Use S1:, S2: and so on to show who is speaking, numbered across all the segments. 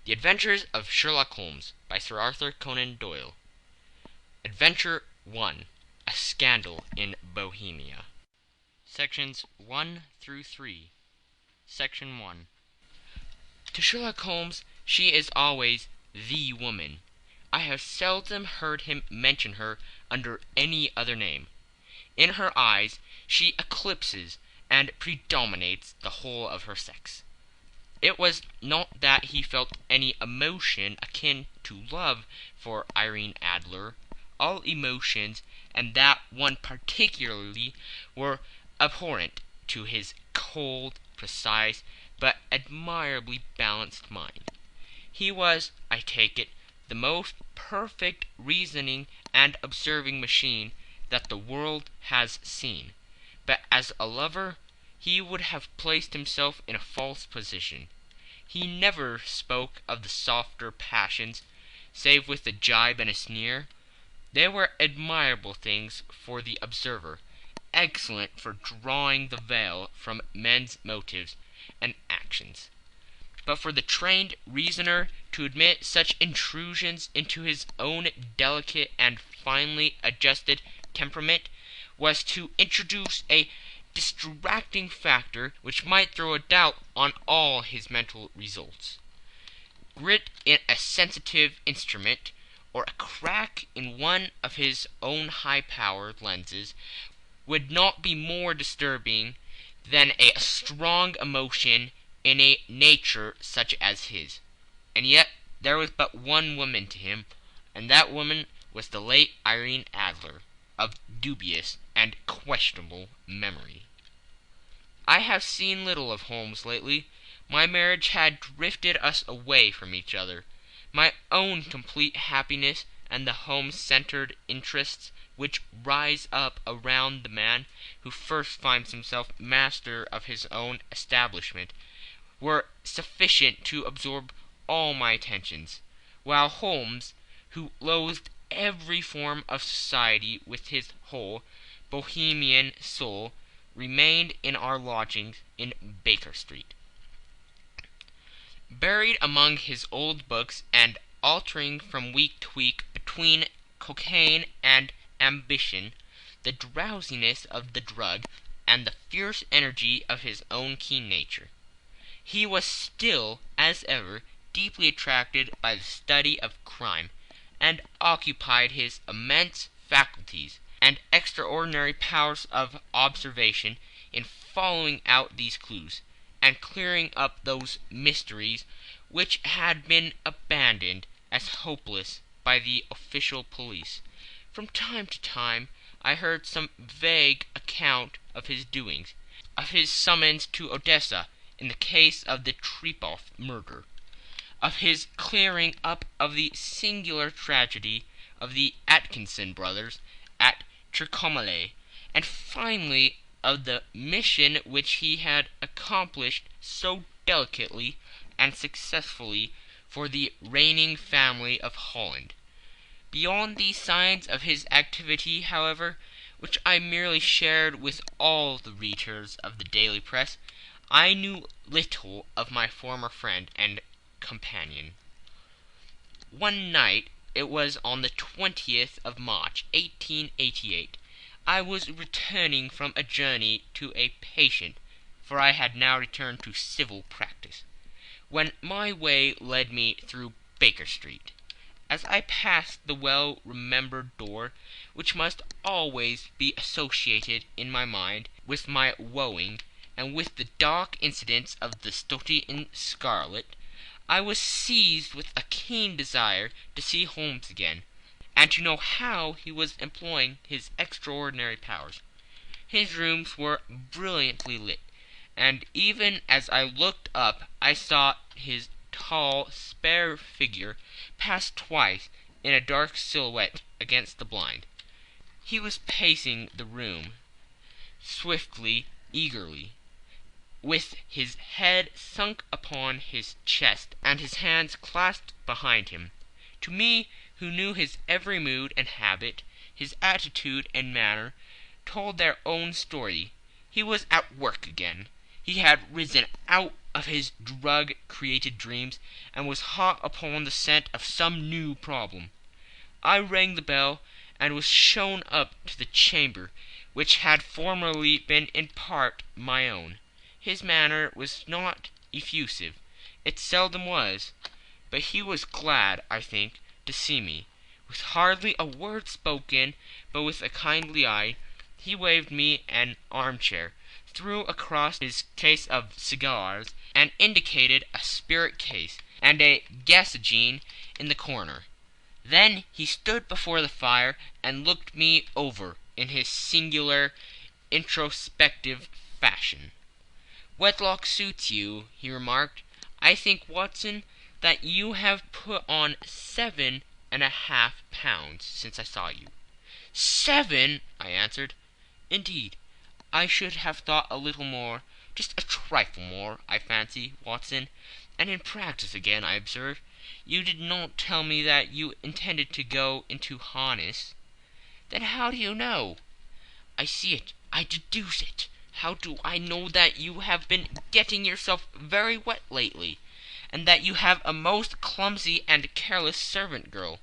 S1: The Adventures of Sherlock Holmes by Sir Arthur Conan Doyle. Adventure 1. A Scandal in Bohemia. Sections 1 through 3. Section 1. To Sherlock Holmes, she is always the woman. I have seldom heard him mention her under any other name. In her eyes she eclipses and predominates the whole of her sex. It was not that he felt any emotion akin to love for Irene Adler. All emotions, and that one particularly, were abhorrent to his cold, precise, but admirably balanced mind. He was, I take it, the most perfect reasoning and observing machine that the world has seen. But as a lover, he would have placed himself in a false position. He never spoke of the softer passions, save with a jibe and a sneer. They were admirable things for the observer, excellent for drawing the veil from men's motives and actions. But for the trained reasoner to admit such intrusions into his own delicate and finely adjusted temperament was to introduce a distracting factor which might throw a doubt on all his mental results. Grit in a sensitive instrument, or a crack in one of his own high-powered lenses, would not be more disturbing than a strong emotion in a nature such as his. And yet there was but one woman to him, and that woman was the late Irene Adler, of dubious and questionable memory. I have seen little of Holmes lately. My marriage had drifted us away from each other. My own complete happiness and the home-centered interests which rise up around the man who first finds himself master of his own establishment were sufficient to absorb all my attentions, while Holmes, who loathed every form of society with his whole Bohemian soul, remained in our lodgings in Baker Street. Buried among his old books and altering from week to week between cocaine and ambition, the drowsiness of the drug, and the fierce energy of his own keen nature, he was still, as ever, deeply attracted by the study of crime, and occupied his immense faculties and extraordinary powers of observation in following out these clues, and clearing up those mysteries which had been abandoned as hopeless by the official police. From time to time I heard some vague account of his doings, of his summons to Odessa in the case of the Trepov murder, of his clearing up of the singular tragedy of the Atkinson brothers at Trincomalee, and finally of the mission which he had accomplished so delicately and successfully for the reigning family of Holland. Beyond these signs of his activity, however, which I merely shared with all the readers of the daily press, I knew little of my former friend and companion. One night, it was on the 20th of March, 1888, I was returning from a journey to a patient, for I had now returned to civil practice, when my way led me through Baker Street. As I passed the well-remembered door, which must always be associated in my mind with my wooing, and with the dark incidents of the Stoty in Scarlet, I was seized with a keen desire to see Holmes again, and to know how he was employing his extraordinary powers. His rooms were brilliantly lit, and even as I looked up I saw his tall, spare figure pass twice in a dark silhouette against the blind. He was pacing the room, swiftly, eagerly, with his head sunk upon his chest and his hands clasped behind him. To me, who knew his every mood and habit, his attitude and manner, told their own story. He was at work again. He had risen out of his drug-created dreams, and was hot upon the scent of some new problem. I rang the bell, and was shown up to the chamber, which had formerly been in part my own. His manner was not effusive. It seldom was. But he was glad, I think, to see me. With hardly a word spoken, but with a kindly eye, he waved me an armchair, threw across his case of cigars, and indicated a spirit case and a gasogene in the corner. Then he stood before the fire and looked me over in his singular introspective fashion. "Wedlock suits you," he remarked. "I think, Watson, that you have put on 7.5 pounds since I saw you." "7!" I answered. "Indeed, I should have thought a little more, just a trifle more, I fancy, Watson. And in practice again, I observe. You did not tell me that you intended to go into harness." "Then how do you know?" "I see it. I deduce it. How do I know that you have been getting yourself very wet lately, and that you have a most clumsy and careless servant girl?"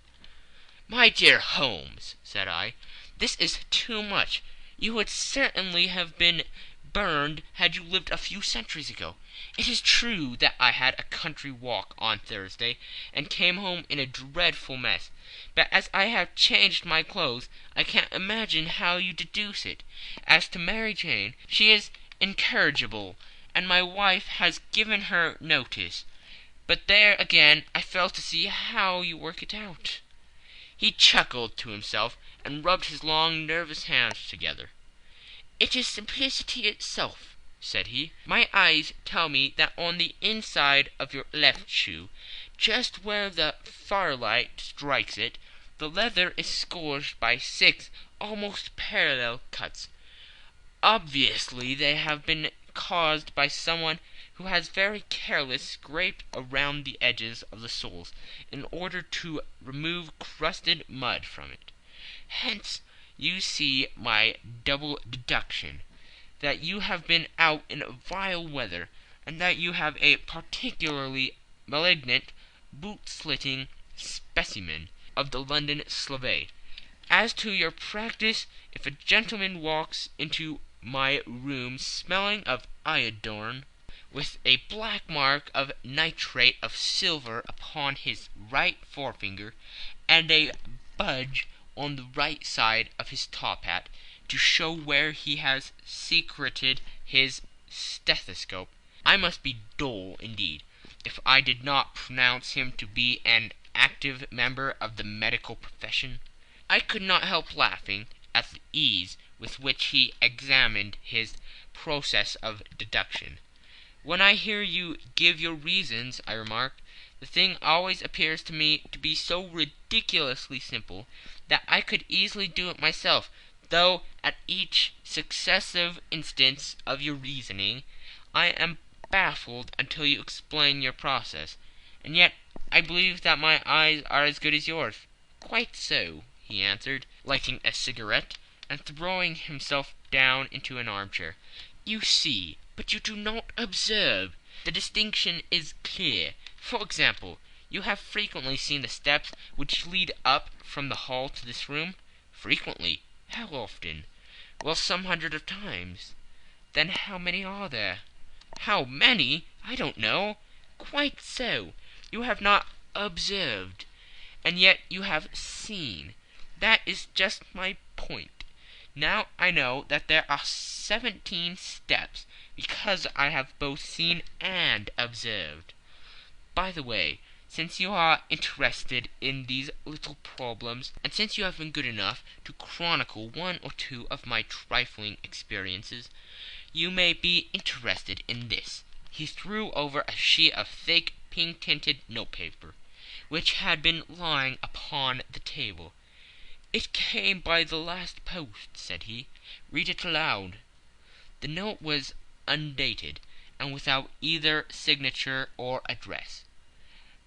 S1: "My dear Holmes," said I, "this is too much. You would certainly have been burned had you lived a few centuries ago. It is true that I had a country walk on Thursday, and came home in a dreadful mess. But as I have changed my clothes, I can't imagine how you deduce it. As to Mary Jane, she is incorrigible, and my wife has given her notice. But there again I fail to see how you work it out." He chuckled to himself, and rubbed his long nervous hands together. "It is simplicity itself," said he. "My eyes tell me that on the inside of your left shoe, just where the firelight strikes it, the leather is scourged by 6 almost parallel cuts. Obviously they have been caused by someone who has very carelessly scraped around the edges of the soles in order to remove crusted mud from it. Hence you see my double deduction, that you have been out in vile weather, and that you have a particularly malignant boot-slitting specimen of the London Slave. As to your practice, if a gentleman walks into my room smelling of iodine, with a black mark of nitrate of silver upon his right forefinger, and a budge on the right side of his top hat, to show where he has secreted his stethoscope, I must be dull indeed if I did not pronounce him to be an active member of the medical profession." I could not help laughing at the ease with which he examined his process of deduction. "When I hear you give your reasons," I remarked, "the thing always appears to me to be so ridiculously simple that I could easily do it myself, though at each successive instance of your reasoning I am baffled until you explain your process. And yet I believe that my eyes are as good as yours." "Quite so," he answered, lighting a cigarette, and throwing himself down into an armchair. "You see, but you do not observe. The distinction is clear. For example, you have frequently seen the steps which lead up from the hall to this room?" "Frequently." "How often?" "Well, some hundreds of times." "Then how many are there?" "How many? I don't know." "Quite so. You have not observed, and yet you have seen. That is just my point. Now I know that there are 17 steps, because I have both seen and observed. By the way, since you are interested in these little problems, and since you have been good enough to chronicle one or two of my trifling experiences, you may be interested in this." He threw over a sheet of thick, pink-tinted notepaper, which had been lying upon the table. "It came by the last post," said he. "Read it aloud." The note was undated, and without either signature or address.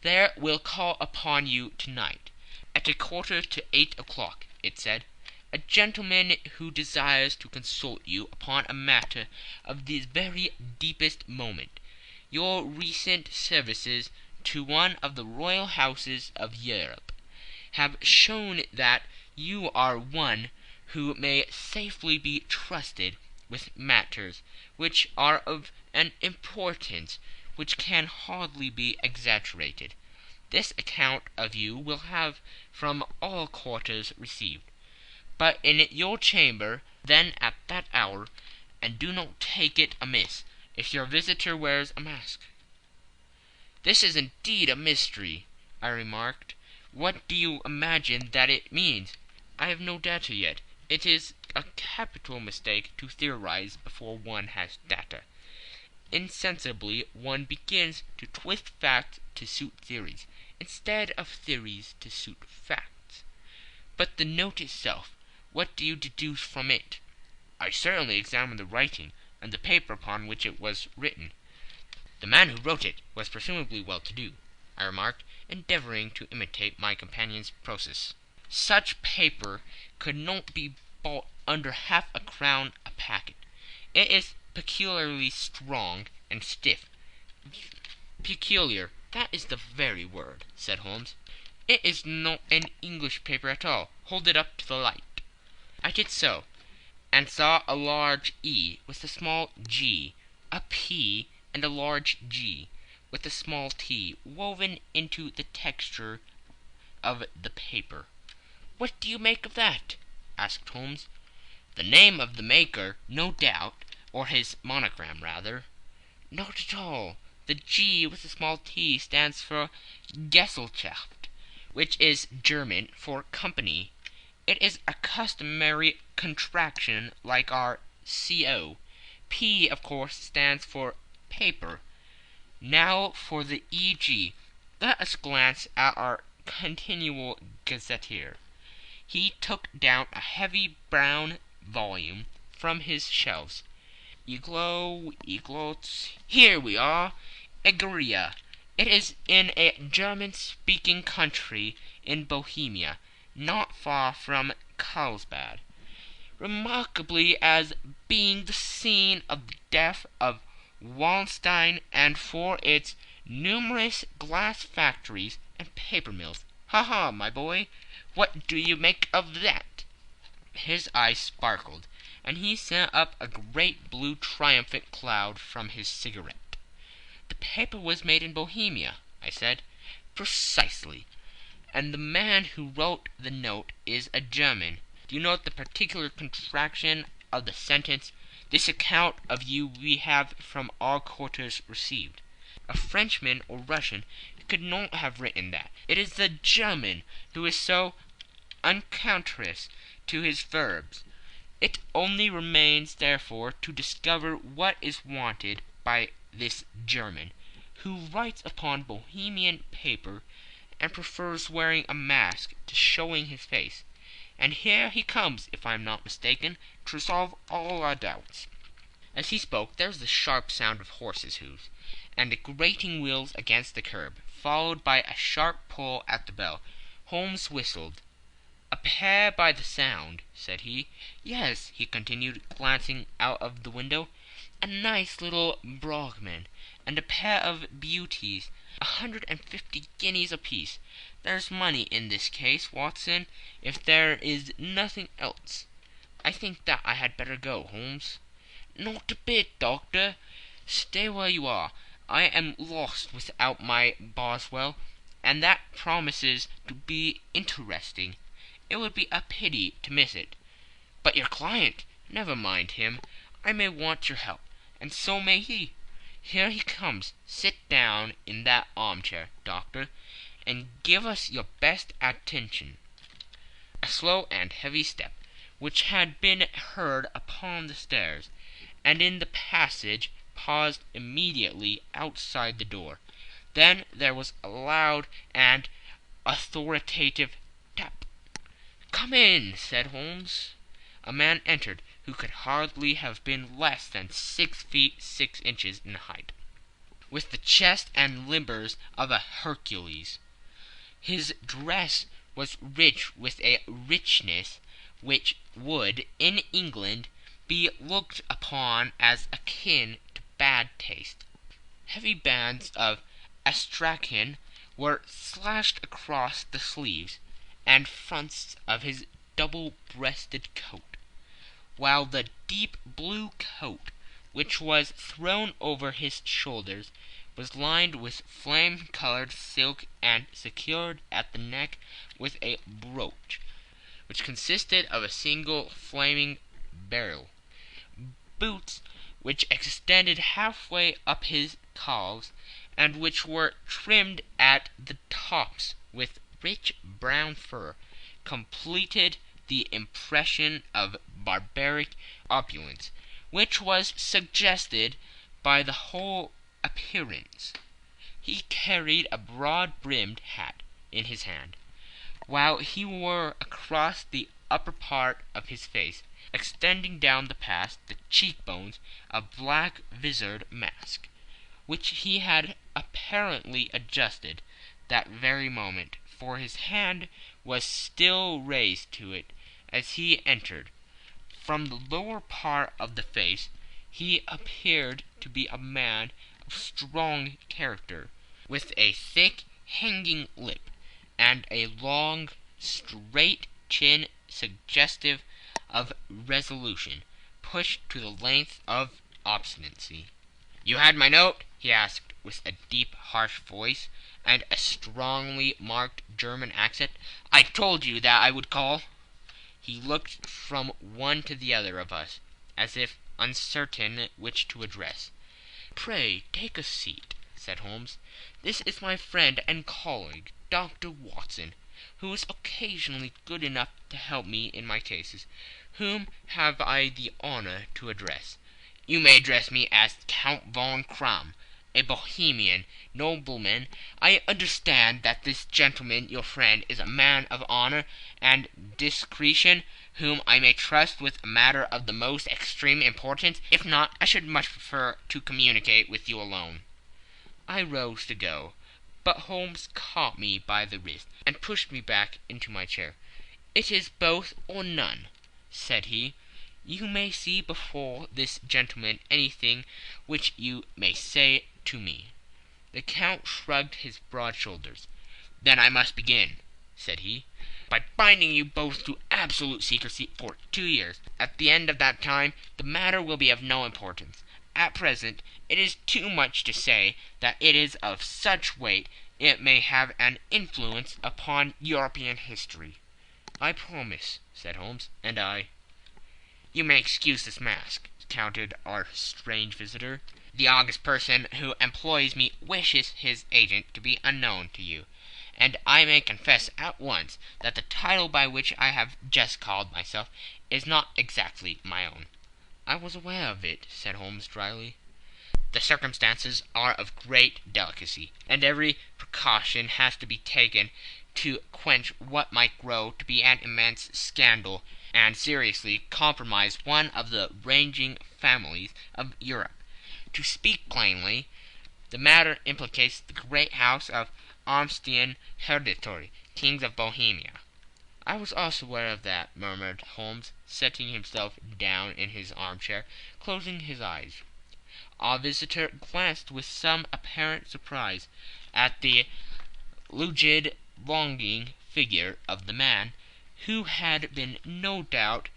S1: "There will call upon you tonight, at 7:45, it said, "a gentleman who desires to consult you upon a matter of the very deepest moment. your recent services to one of the royal houses of Europe have shown that you are one who may safely be trusted with matters which are of an importance which can hardly be exaggerated. This account of you will have from all quarters received, but in your chamber then at that hour, and do not take it amiss if your visitor wears a mask." "This is indeed a mystery," I remarked. "What do you imagine that it means?" "I have no data yet. It is a capital mistake to theorize before one has data. Insensibly one begins to twist facts to suit theories, instead of theories to suit facts. But the note itself, what do you deduce from it?" "I certainly examined the writing, and the paper upon which it was written." "The man who wrote it was presumably well-to-do," I remarked, endeavoring to imitate my companion's process. "Such paper could not be bought under half-a-crown a packet. It is peculiarly strong and stiff." "Peculiar, that is the very word," said Holmes. "It is not an English paper at all. Hold it up to the light." I did so, and saw a large E with a small g, a P and a large G with a small t woven into the texture of the paper. "What do you make of that?" asked Holmes. "The name of the maker, no doubt, or his monogram, rather." "Not at all. The G with the small t stands for Gesellschaft, which is German for company. It is a customary contraction like our CO. P, of course, stands for paper. Now for the EG. Let us glance at our continual gazetteer." He took down a heavy brown volume from his shelves. Eglots. Here we are. Egeria. It is in a German-speaking country in Bohemia, not far from Carlsbad, remarkably as being the scene of the death of Wallenstein, and for its numerous glass factories and paper mills. Ha ha, my boy, what do you make of that?" His eyes sparkled, and he sent up a great blue triumphant cloud from his cigarette. "The paper was made in Bohemia," I said. "Precisely. And the man who wrote the note is a German. Do you note the particular contraction of the sentence, 'This account of you we have from all quarters received'? A Frenchman or Russian could not have written that. It is the German who is so unctuous to his verbs. It only remains, therefore, to discover what is wanted by this German, who writes upon Bohemian paper and prefers wearing a mask to showing his face. And here he comes, if I am not mistaken, to resolve all our doubts." As he spoke there was the sharp sound of horses' hoofs, and the grating wheels against the curb, followed by a sharp pull at the bell. Holmes whistled. "A pair by the sound," said he. "Yes," he continued, glancing out of the window, "a nice little Brahmin, and a pair of beauties, 150 guineas apiece. There's money in this case, Watson, if there is nothing else. I think that I had better go, Holmes." "Not a bit, Doctor. Stay where you are. I am lost without my Boswell, and that promises to be interesting. It would be a pity to miss it. But your client, never mind him. I may want your help, and so may he. Here he comes. Sit down in that armchair, Doctor, and give us your best attention." A slow and heavy step, which had been heard upon the stairs and in the passage, paused immediately outside the door. Then there was a loud and authoritative tap. "Come in," said Holmes. A man entered who could hardly have been less than 6 feet 6 inches in height, with the chest and limbers of a Hercules. His dress was rich with a richness which would, in England, be looked upon as akin to bad taste. Heavy bands of astrakhan were slashed across the sleeves and fronts of his double-breasted coat, while the deep blue coat, which was thrown over his shoulders, was lined with flame-colored silk and secured at the neck with a brooch, which consisted of a single flaming beryl. Boots which extended halfway up his calves, and which were trimmed at the tops with rich brown fur, completed the impression of barbaric opulence, which was suggested by the whole appearance. He carried a broad-brimmed hat in his hand, while he wore across the upper part of his face, extending down the past the cheekbones, a black visored mask, which he had apparently adjusted that very moment, for his hand was still raised to it as he entered. From the lower part of the face he appeared to be a man of strong character, with a thick hanging lip, and a long, straight chin suggestive of resolution, pushed to the length of obstinacy. "You had my note?" he asked, with a deep, harsh voice, and a strongly marked German accent. "I told you that I would call." He looked from one to the other of us, as if uncertain which to address. "Pray take a seat," said Holmes. "This is my friend and colleague, Dr. Watson, who is occasionally good enough to help me in my cases. Whom have I the honor to address?" "You may address me as Count von Kramm, a Bohemian nobleman. I understand that this gentleman, your friend, is a man of honor and discretion, whom I may trust with a matter of the most extreme importance. If not, I should much prefer to communicate with you alone." I rose to go, but Holmes caught me by the wrist and pushed me back into my chair. "It is both or none," said he. "You may see before this gentleman anything which you may say to me." The Count shrugged his broad shoulders. "Then I must begin," said he, "by binding you both to absolute secrecy for 2 years. At the end of that time the matter will be of no importance. At present it is too much to say that it is of such weight it may have an influence upon European history." "I promise," said Holmes. "And I." "You may excuse this mask," countered our strange visitor. "The august person who employs me wishes his agent to be unknown to you, and I may confess at once that the title by which I have just called myself is not exactly my own." "I was aware of it," said Holmes dryly. "The circumstances are of great delicacy, and every precaution has to be taken to quench what might grow to be an immense scandal and seriously compromise one of the reigning families of Europe. To speak plainly, the matter implicates the great house of Armstein Hereditary, kings of Bohemia." "I was also aware of that," murmured Holmes, settling himself down in his armchair, closing his eyes. Our visitor glanced with some apparent surprise at the rigid, longing figure of the man, who had been no doubt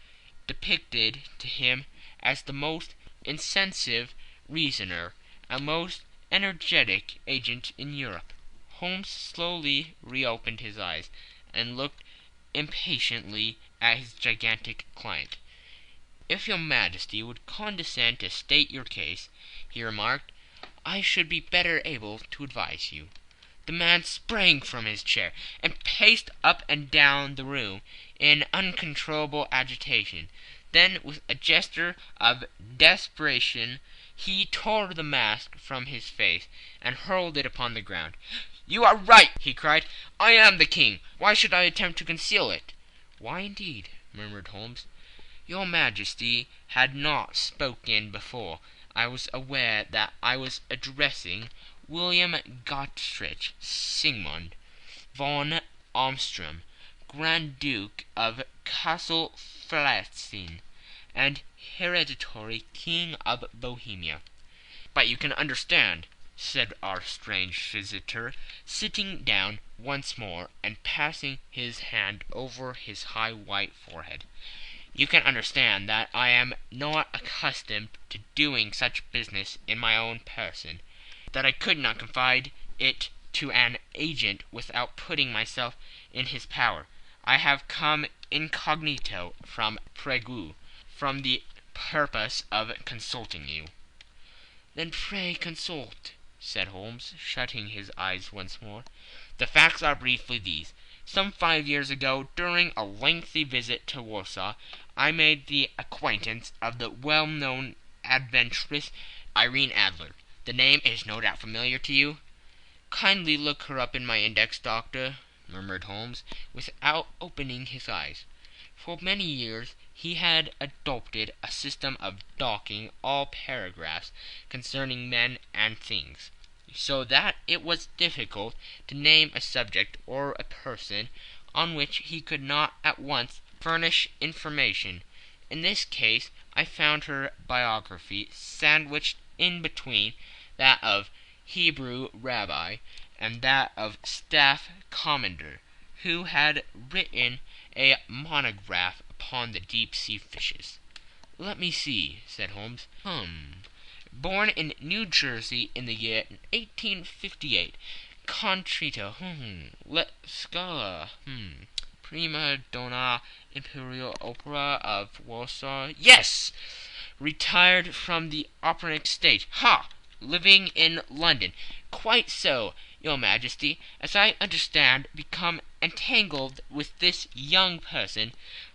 S1: depicted to him as the most incisive reasoner and most energetic agent in Europe. Holmes slowly reopened his eyes and looked impatiently at his gigantic client. "If your Majesty would condescend to state your case," he remarked, "I should be better able to advise you." The man sprang from his chair and paced up and down the room in uncontrollable agitation. Then, with a gesture of desperation, he tore the mask from his face and hurled it upon the ground. "You are right!" he cried. "I am the king. Why should I attempt to conceal it?" "Why, indeed?" murmured Holmes. "Your Majesty had not spoken before. I was aware that I was addressing William Gottrich Sigmund von Armstrong, Grand Duke of Cassel Felstein, and hereditary King of Bohemia." "But you can understand," said our strange visitor, sitting down once more and passing his hand over his high white forehead. "You can understand that I am not accustomed to doing such business in my own person, that I could not confide it to an agent without putting myself in his power. I have come incognito from Prague, from the purpose of consulting you." "Then pray consult," said Holmes, shutting his eyes once more. "The facts are briefly these. Some 5 years ago, during a lengthy visit to Warsaw, I made the acquaintance of the well-known adventuress Irene Adler. The name is no doubt familiar to you?" "Kindly look her up in my index, Doctor," murmured Holmes, without opening his eyes. For many years he had adopted a system of docking all paragraphs concerning men and things, so that it was difficult to name a subject or a person on which he could not at once furnish information. In this case I found her biography sandwiched in between that of Hebrew rabbi and that of staff commander, who had written a monograph upon the deep-sea fishes. "Let me see," said Holmes. Born in New Jersey in the year 1858. Contrito. La Scala. Prima donna Imperial Opera of Warsaw. Yes! Retired from the operatic stage. Ha! Living in London. Quite so, your Majesty. As I understand, become entangled with this young person,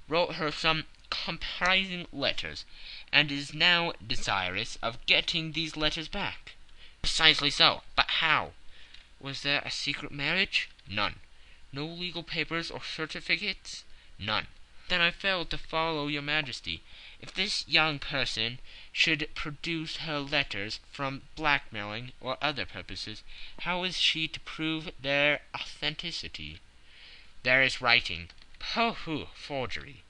S1: wrote her some compromising letters, and is now desirous of getting these letters back." "Precisely so. But how?" "Was there a secret marriage?" "None." "No legal papers or certificates?" "None." "Then I fail to follow, your Majesty. If this young person should produce her letters from blackmailing or other purposes, how is she to prove their authenticity?" "There is writing." "Pooh! Forgery."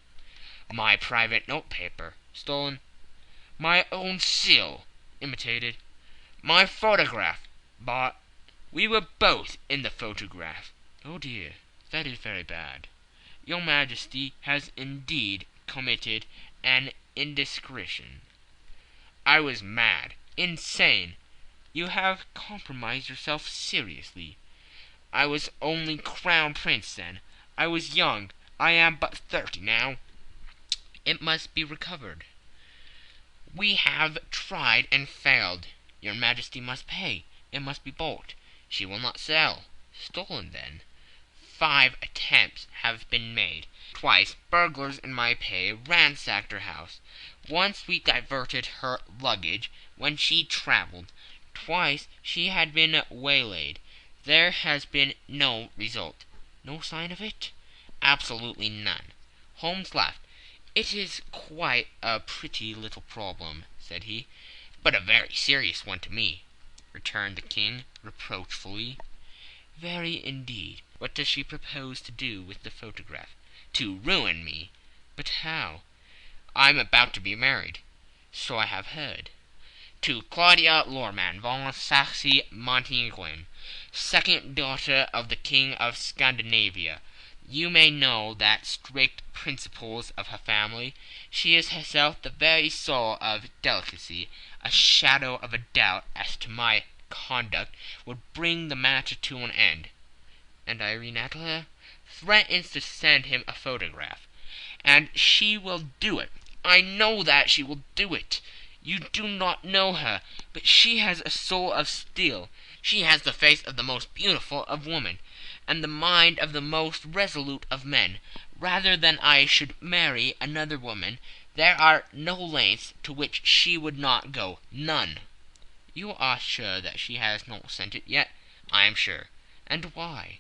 S1: "My private notepaper." "Stolen." "My own seal." "Imitated." "My photograph." "Bought." "We were both in the photograph." "Oh dear, that is very bad. Your Majesty has indeed committed an indiscretion." "I was mad, insane." "You have compromised yourself seriously." "I was only Crown Prince then. I was young. I am but 30 now." "It must be recovered." "We have tried and failed." "Your Majesty must pay. It must be bought." "She will not sell." "Stolen, then." 5 attempts have been made. Twice burglars in my pay ransacked her house. Once we diverted her luggage when she travelled. Twice she had been waylaid. There has been no result." "No sign of it?" "Absolutely none." Holmes laughed. "It is quite a pretty little problem," said he. "But a very serious one to me," returned the King, reproachfully. "Very indeed. What does she propose to do with the photograph?" "To ruin me." "But how?" "I'm about to be married." "So I have heard." "To Claudia Lorman von Saxe-Montenegrin, second daughter of the King of Scandinavia. You may know the strict principles of her family. She is herself the very soul of delicacy. A shadow of a doubt as to my conduct would bring the matter to an end." "And Irene Adler?" "Threatens to send him a photograph. And she will do it. I know that she will do it. You do not know her, but she has a soul of steel. She has the face of the most beautiful of women, and the mind of the most resolute of men. Rather than I should marry another woman, there are no lengths to which she would not go. None." "You are sure that she has not sent it yet?" "I am sure." "And why?"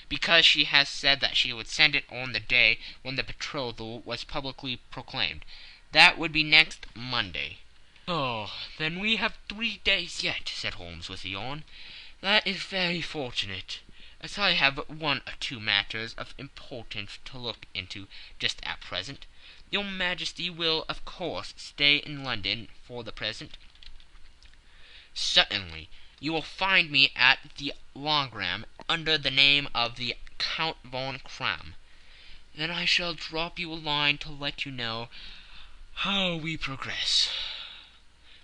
S1: "Because she has said that she would send it on the day when the betrothal was publicly proclaimed. That would be next Monday." "Oh, then we have 3 days yet," said Holmes with a yawn. "That is very fortunate, as I have 1 or 2 matters of importance to look into just at present. Your Majesty will, of course, stay in London for the present?" "Certainly. You will find me at the Wagram under the name of the Count von Kram. Then I shall drop you a line to let you know how we progress.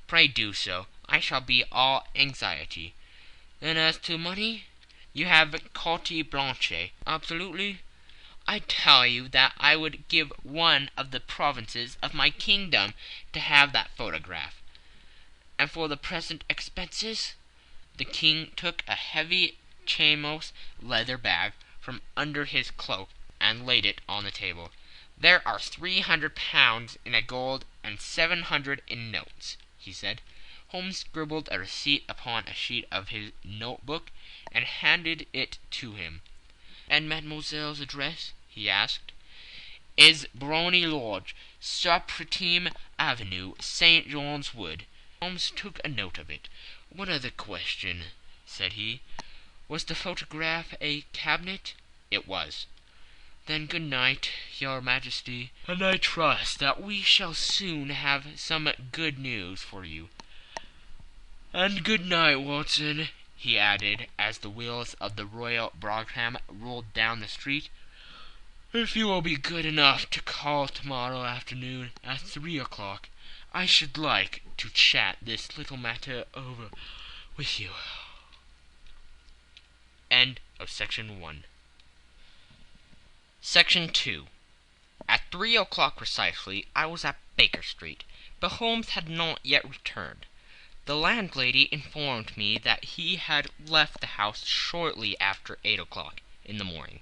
S1: Pray do so. I shall be all anxiety. Then as to money, you have carte blanche. Absolutely. I tell you that I would give one of the provinces of my kingdom to have that photograph. And for the present expenses, the king took a heavy chamois leather bag from under his cloak and laid it on the table. There are 300 pounds in gold and 700 in notes, he said. Holmes scribbled a receipt upon a sheet of his notebook and handed it to him. And mademoiselle's address, he asked, is Brony Lodge, Supretime Avenue, St. John's Wood. Holmes took a note of it. One other question, said he. Was the photograph a cabinet? It was. Then good night, your majesty, and I trust that we shall soon have some good news for you. And good night, Watson, he added, as the wheels of the Royal Brougham rolled down the street. If you will be good enough to call tomorrow afternoon at 3 o'clock, I should like to chat this little matter over with you. End of Section 1. Section 2. At 3 o'clock precisely, I was at Baker Street, but Holmes had not yet returned. The landlady informed me that he had left the house shortly after 8 o'clock in the morning.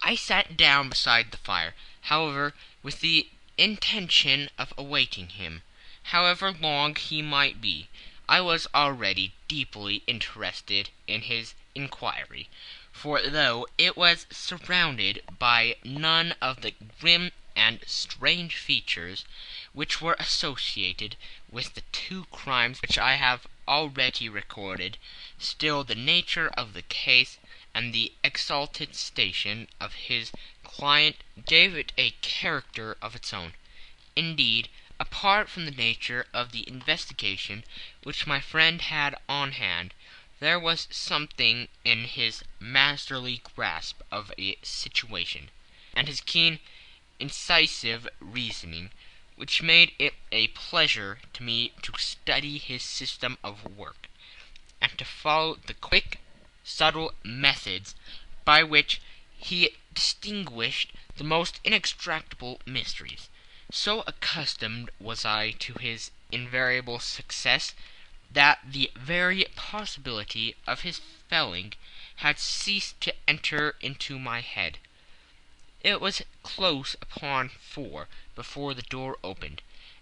S1: I sat down beside the fire, however, with the intention of awaiting him. However long he might be, I was already deeply interested in his inquiry, for though it was surrounded by none of the grim and strange features which were associated with the two crimes which I have already recorded, still the nature of the case and the exalted station of his client gave it a character of its own. Indeed, apart from the nature of the investigation which my friend had on hand, there was something in his masterly grasp of a situation, and his keen, incisive reasoning, which made it a pleasure to me to study his system of work, and to follow the quick, subtle methods by which he distinguished the most inextractable mysteries. So accustomed was I to his invariable success that the very possibility of his failing had ceased to enter into my head. It was close upon 4 before the door opened,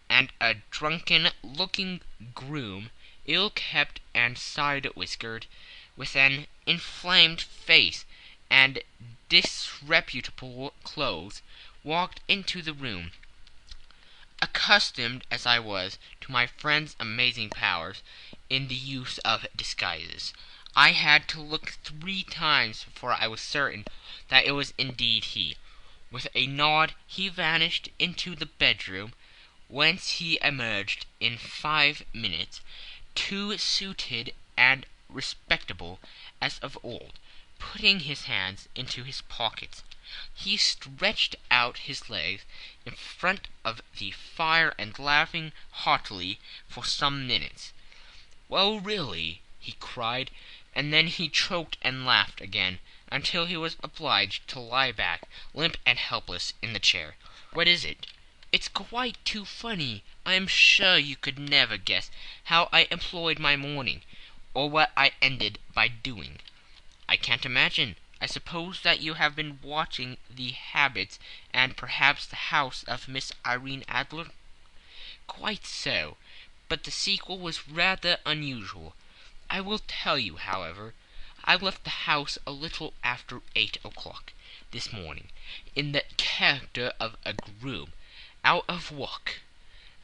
S1: and a drunken-looking groom, ill-kept and side-whiskered, with an inflamed face and disreputable clothes, walked into the room. Accustomed as I was to my friend's amazing powers in the use of disguises, I had to look 3 times before I was certain that it was indeed he. With a nod he vanished into the bedroom, whence he emerged in 5 minutes, too suited and respectable as of old. Putting his hands into his pockets, he stretched out his legs in front of the fire and laughing heartily for some minutes. "Well, really," he cried, and then he choked and laughed again, until he was obliged to lie back, limp and helpless, in the chair. "What is it?" "It's quite too funny. I am sure you could never guess how I employed my morning, or what I ended by doing." "I can't imagine. I suppose that you have been watching the habits and perhaps the house of Miss Irene Adler?" "Quite so, but the sequel was rather unusual. I will tell you, however. I left the house a little after 8 o'clock this morning, in the character of a groom, out of work.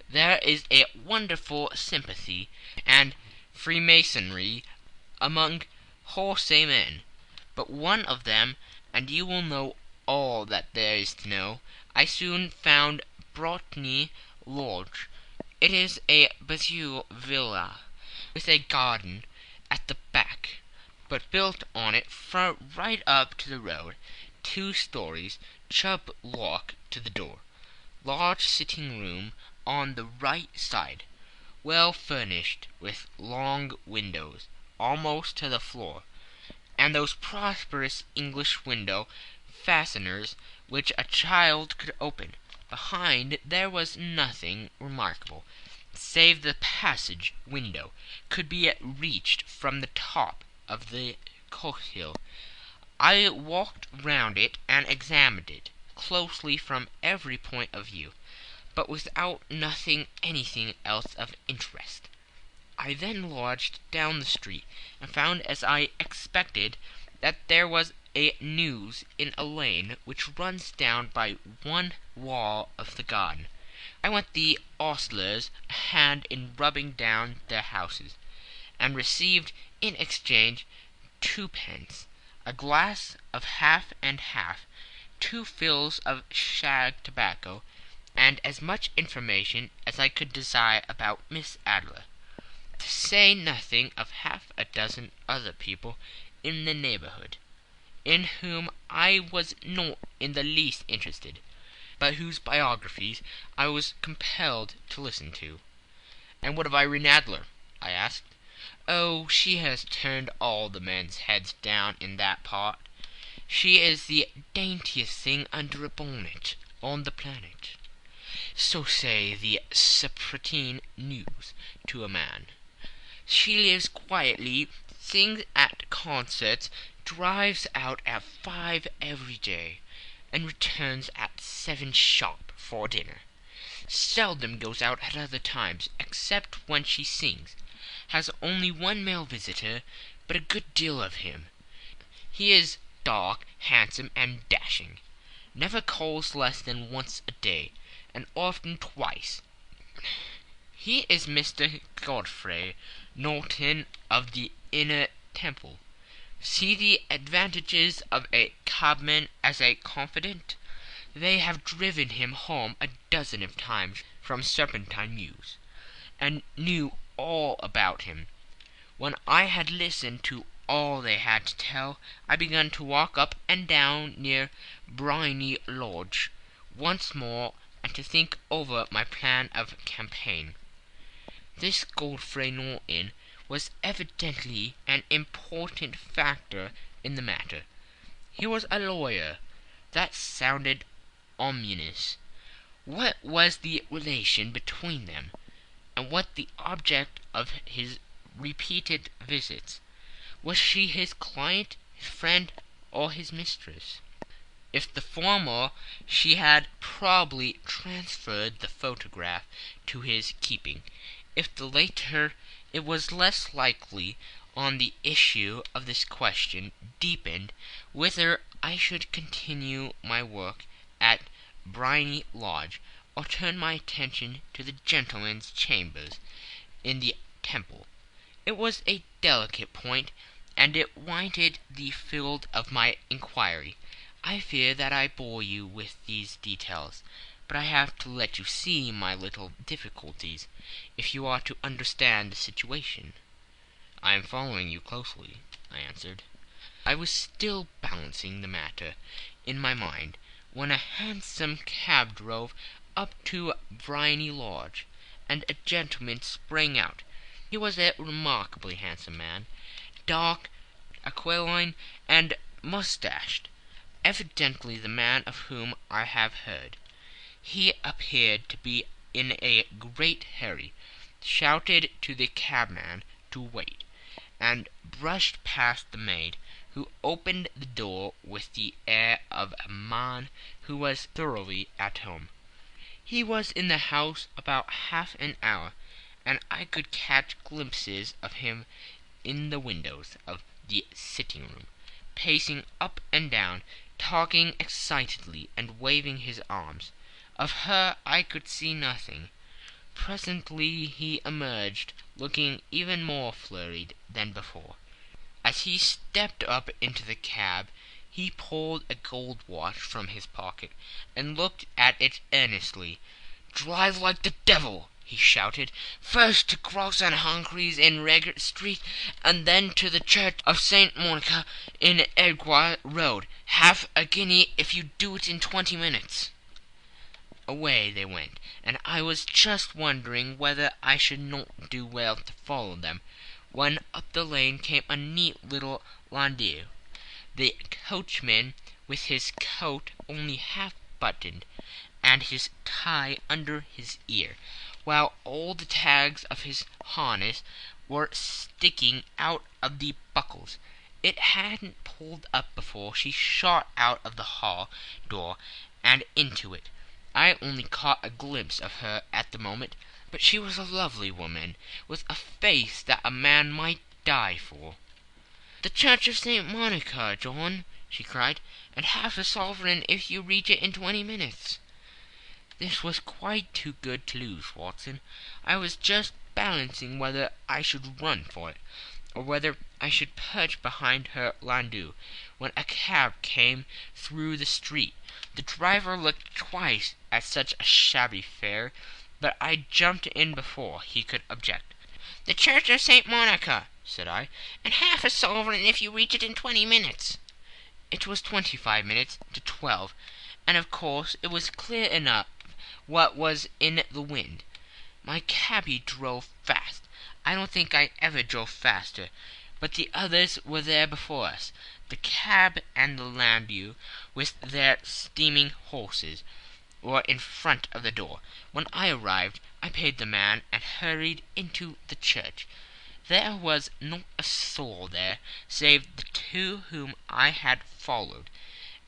S1: There is a wonderful sympathy and freemasonry among horsemen, but one of them, and you will know all that there is to know, I soon found Brotny Lodge. It is a Bazille villa, with a garden at the back, but built on it right up to the road, 2 stories, Chubb lock to the door, large sitting room on the right side, well furnished with long windows almost to the floor, and those prosperous English window fasteners which a child could open. Behind there was nothing remarkable, save the passage window could be reached from the top of the coach-hill. I walked round it and examined it closely from every point of view, but without noting anything else of interest. I then lodged down the street, and found, as I expected, that there was a news in a lane which runs down by one wall of the garden. I went the ostlers a hand in rubbing down their houses, and received in exchange 2d, a glass of half and half, 2 fills of shag tobacco, and as much information as I could desire about Miss Adler, to say nothing of half a dozen other people in the neighbourhood, in whom I was not in the least interested, but whose biographies I was compelled to listen to. "And what of Irene Adler?" I asked. "Oh, she has turned all the men's heads down in that part. She is the daintiest thing under a bonnet on the planet. So say the Sappratine News to a man. She lives quietly, sings at concerts, drives out at 5 every day, and returns at 7 sharp for dinner. Seldom goes out at other times, except when she sings. Has only 1 male visitor, but a good deal of him. He is dark, handsome, and dashing. Never calls less than once a day, and often twice. He is Mr. Godfrey Norton of the Inner Temple. See the advantages of a cabman as a confidant. They have driven him home a dozen of times from Serpentine Mews, and knew all about him. When I had listened to all they had to tell, I began to walk up and down near Briony Lodge once more, and to think over my plan of campaign. This Godfrey Norton was evidently an important factor in the matter. He was a lawyer. That sounded ominous. What was the relation between them, and what the object of his repeated visits? Was she his client, his friend, or his mistress? If the former, she had probably transferred the photograph to his keeping. If the latter, it was less likely on the issue of this question deepened whether I should continue my work at Briony Lodge, or turn my attention to the gentlemen's chambers in the Temple. It was a delicate point, and it wanted the field of my inquiry. I fear that I bore you with these details, but I have to let you see my little difficulties, if you are to understand the situation. "I am following you closely," I answered. I was still balancing the matter in my mind, when a hansom cab drove up to Briony Lodge, and a gentleman sprang out. He was a remarkably handsome man, dark, aquiline, and moustached, evidently the man of whom I have heard. He appeared to be in a great hurry, shouted to the cabman to wait, and brushed past the maid, who opened the door with the air of a man who was thoroughly at home. He was in the house about half an hour, and I could catch glimpses of him in the windows of the sitting-room, pacing up and down, talking excitedly, and waving his arms. Of her I could see nothing. Presently he emerged, looking even more flurried than before. As he stepped up into the cab, he pulled a gold watch from his pocket, and looked at it earnestly. "Drive like the devil!" he shouted. "First to Gross and Humphrey's in Regent Street, and then to the Church of St. Monica in Edgware Road. Half a guinea if you do it in 20 minutes." Away they went, and I was just wondering whether I should not do well to follow them, when up the lane came a neat little landau, the coachman with his coat only half buttoned, and his tie under his ear, while all the tags of his harness were sticking out of the buckles. It hadn't pulled up before she shot out of the hall door and into it. I only caught a glimpse of her at the moment, but she was a lovely woman, with a face that a man might die for. "The Church of St. Monica, John," she cried, "and half a sovereign if you reach it in 20 minutes." This was quite too good to lose, Watson. I was just balancing whether I should run for it, or whether I should perch behind her landau, when a cab came through the street. The driver looked twice at such a shabby fare, but I jumped in before he could object. "The Church of St. Monica," said I, "and half a sovereign if you reach it in 20 minutes." It was 25 minutes to 12, and of course it was clear enough what was in the wind. My cabby drove fast. I don't think I ever drove faster, but the others were there before us, the cab and the landau, with their steaming horses, were in front of the door. When I arrived, I paid the man and hurried into the church. There was not a soul there save the two whom I had followed,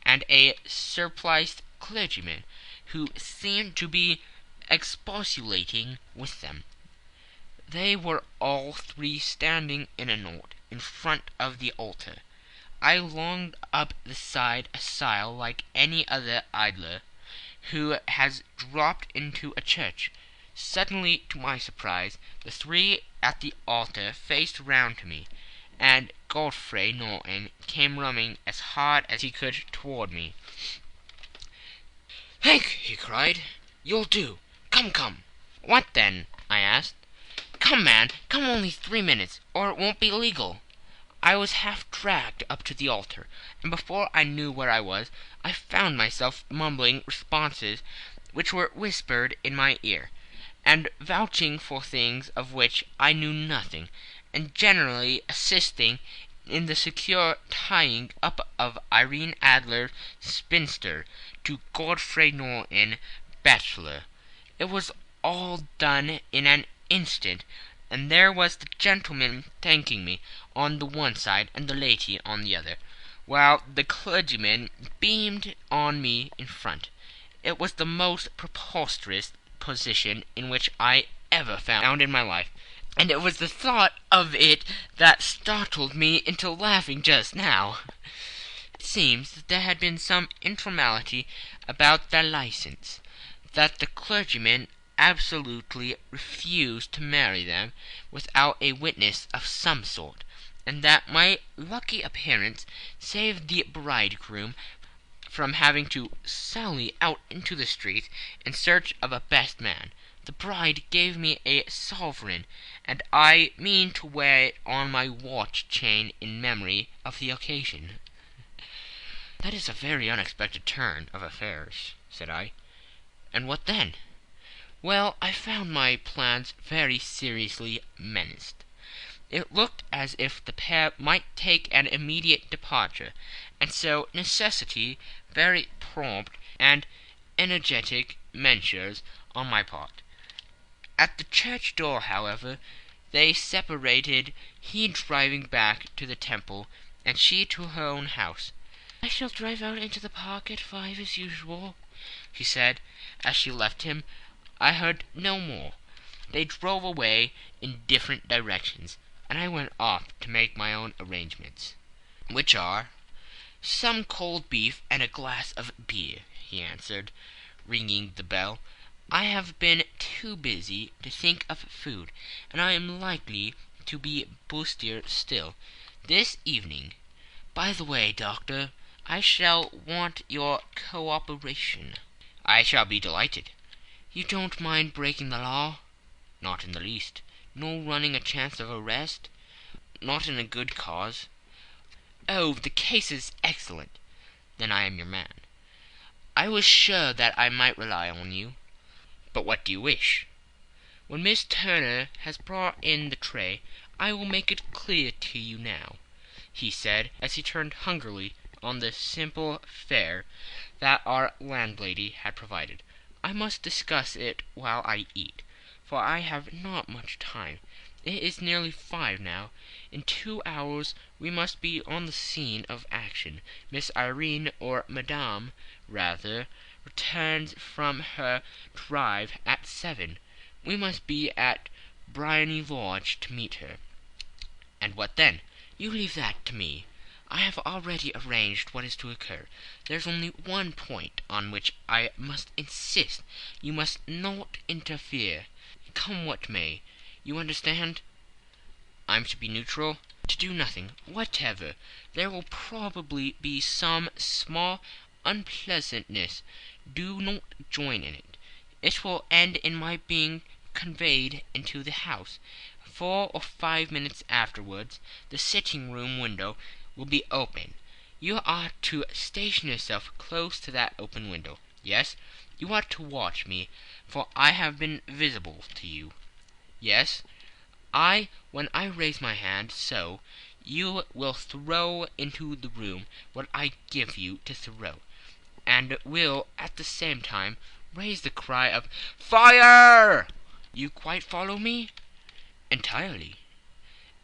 S1: and a surpliced clergyman who seemed to be expostulating with them. They were all three standing in a knot in front of the altar. I longed up the side aisle like any other idler who has dropped into a church. Suddenly, to my surprise, the three at the altar faced round to me, and Godfrey Norton came running as hard as he could toward me. "Hank," he cried, "you'll do. Come, come." "What then?" I asked. "Come, man, come, only 3 minutes, or it won't be legal." I was half dragged up to the altar, and before I knew where I was, I found myself mumbling responses which were whispered in my ear, and vouching for things of which I knew nothing, and generally assisting in the secure tying up of Irene Adler, spinster, to Godfrey Norton, bachelor. It was all done in an instant, and there was the gentleman thanking me on the one side and the lady on the other, while the clergyman beamed on me in front. It was the most preposterous position in which I ever found in my life, and it was the thought of it that startled me into laughing just now. It seems that there had been some informality about their license, that the clergyman absolutely refused to marry them without a witness of some sort, and that my lucky appearance saved the bridegroom from having to sally out into the street in search of a best man. The bride gave me a sovereign, and I mean to wear it on my watch chain in memory of the occasion. "That is a very unexpected turn of affairs," said I. "And what then?" "Well, I found my plans very seriously menaced. It looked as if the pair might take an immediate departure, and so necessity very prompt and energetic measures on my part. At the church door, however, they separated, he driving back to the Temple, and she to her own house. "I shall drive out into the park at 5 as usual," she said, as she left him. I heard no more. They drove away in different directions, and I went off to make my own arrangements. "Which are?" "Some cold beef and a glass of beer," he answered, ringing the bell. "I have been too busy to think of food, and I am likely to be bustier still this evening. By the way, Doctor, I shall want your cooperation." "I shall be delighted." "You don't mind breaking the law?" Not in the least. Nor running a chance of arrest? Not in a good cause? Oh, the case is excellent. Then I am your man. I was sure that I might rely on you. But what do you wish? When Miss Turner has brought in the tray, I will make it clear to you now," he said, as he turned hungrily on the simple fare that our landlady had provided. "I must discuss it while I eat, for I have not much time. It is nearly 5 now. In 2 hours we must be on the scene of action. Miss Irene, or Madame, rather, returns from her drive at 7. We must be at Briony Lodge to meet her." "And what then?" "You leave that to me. I have already arranged what is to occur. There's only one point on which I must insist. You must not interfere, come what may. You understand?" "I'm to be neutral?" "To do nothing whatever. There will probably be some small unpleasantness. Do not join in it. It will end in my being conveyed into the house. 4 or 5 minutes afterwards the sitting-room window will be open. You are to station yourself close to that open window. Yes, you are to watch me, for I have been visible to you. Yes, when I raise my hand, so, you will throw into the room what I give you to throw, and will at the same time raise the cry of 'Fire!' You quite follow me?" "Entirely."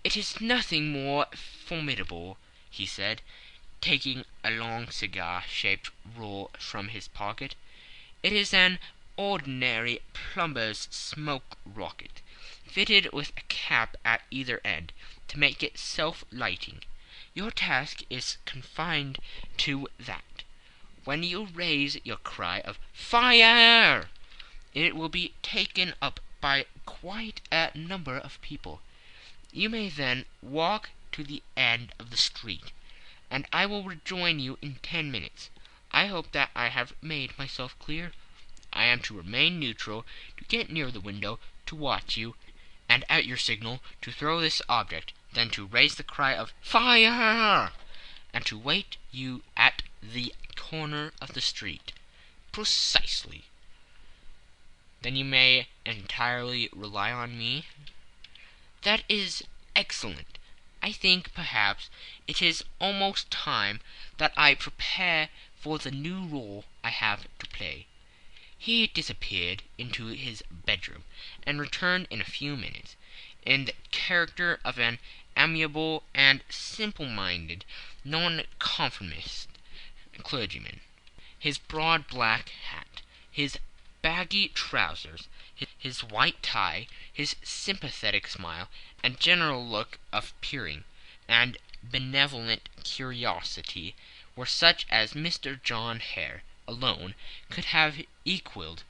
S1: "It is nothing more formidable," he said, taking a long cigar-shaped roll from his pocket. "It is an ordinary plumber's smoke rocket, fitted with a cap at either end, to make it self-lighting. Your task is confined to that. When you raise your cry of 'Fire!' it will be taken up by quite a number of people. You may then walk to the end of the street, and I will rejoin you in 10 minutes. I hope that I have made myself clear. I am to remain neutral, to get near the window, to watch you, and at your signal to throw this object, then to raise the cry of 'Fire!' and to wait you at the corner of the street." "Precisely." "Then you may entirely rely on me?" "That is excellent. I think, perhaps, it is almost time that I prepare for the new role I have to play." He disappeared into his bedroom, and returned in a few minutes, in the character of an amiable and simple-minded nonconformist clergyman. His broad black hat, his baggy trousers, his white tie, his sympathetic smile, and general look of peering and benevolent curiosity were such as Mr. John Hare alone could have equalled.